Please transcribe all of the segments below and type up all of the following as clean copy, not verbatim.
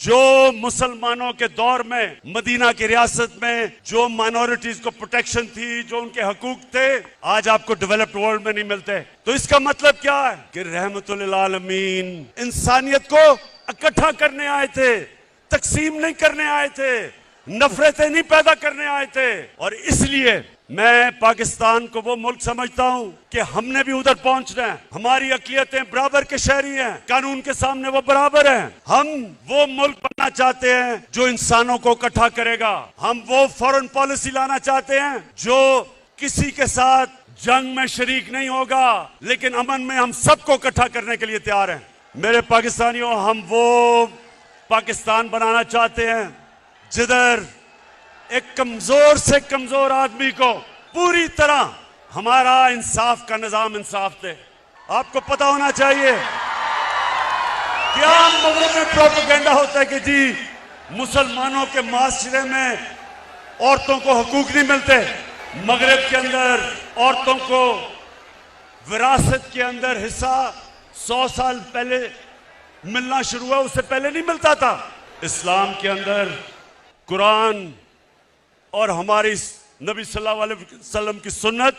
जो मुसलमानों के दौर में मदीना की रियासत में जो माइनॉरिटीज को प्रोटेक्शन थी, जो उनके हकूक थे, आज आपको डेवलप्ड वर्ल्ड में नहीं मिलते। तो इसका मतलब क्या है कि रहमतुल आलमीन इंसानियत को इकट्ठा करने आए थे, तकसीम नहीं करने आए थे, नफरतें नहीं पैदा करने आए थे। और इसलिए मैं पाकिस्तान को वो मुल्क समझता हूं कि हमने भी उधर पहुंचना है। हमारी अक़लियतें बराबर के शहरी हैं, कानून के सामने वो बराबर हैं। हम वो मुल्क बनना चाहते हैं जो इंसानों को इकट्ठा करेगा। हम वो फॉरेन पॉलिसी लाना चाहते हैं जो किसी के साथ जंग में शरीक नहीं होगा, लेकिन अमन में हम सबको इकट्ठा करने के लिए तैयार हैं। मेरे पाकिस्तानियों, हम वो पाकिस्तान बनाना चाहते हैं जिधर एक कमजोर से कमजोर आदमी को पूरी तरह हमारा इंसाफ का निजाम इंसाफ दे। आपको पता होना चाहिए क्या मगरब में प्रोपेगेंडा होता है कि जी मुसलमानों के माशरे में औरतों को हकूक नहीं मिलते। मगरब के अंदर औरतों को विरासत के अंदर हिस्सा 100 साल पहले मिलना शुरू हुआ, उससे पहले नहीं मिलता था। इस्लाम के अंदर कुरान और हमारी नबी सल्लल्लाहु अलैहि वसल्लम की सुन्नत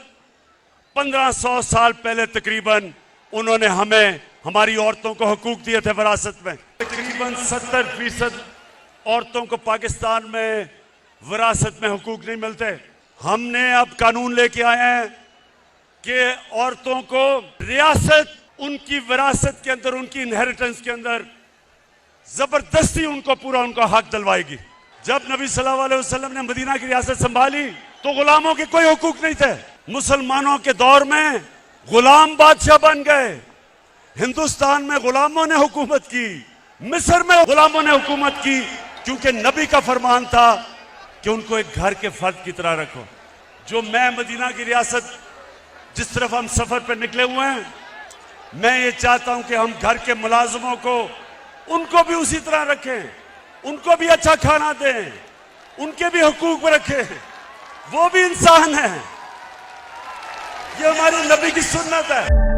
1500 साल पहले तकरीबन उन्होंने हमें हमारी औरतों को हकूक दिए थे विरासत में। तकरीबन 70% औरतों को पाकिस्तान में विरासत में हकूक नहीं मिलते। हमने अब कानून लेके आए हैं कि औरतों को रियासत उनकी विरासत के अंदर, उनकी इनहेरिटेंस के अंदर जबरदस्ती उनको पूरा उनका हक दिलवाएगी। जब नबी सल्लल्लाहु अलैहि वसल्लम ने मदीना की रियासत संभाली तो गुलामों के कोई हुकूक नहीं थे। मुसलमानों के दौर में गुलाम बादशाह बन गए। हिंदुस्तान में गुलामों ने हुकूमत की, मिस्र में गुलामों ने हुकूमत की, क्योंकि नबी का फरमान था कि उनको एक घर के फर्द की तरह रखो। जो मैं मदीना की रियासत जिस तरफ हम सफर पर निकले हुए हैं, मैं ये चाहता हूं कि हम घर के मुलाजमों को, उनको भी उसी तरह रखें, उनको भी अच्छा खाना दें, उनके भी हुकूक रखें। वो भी इंसान है। ये हमारी नबी की सुन्नत है।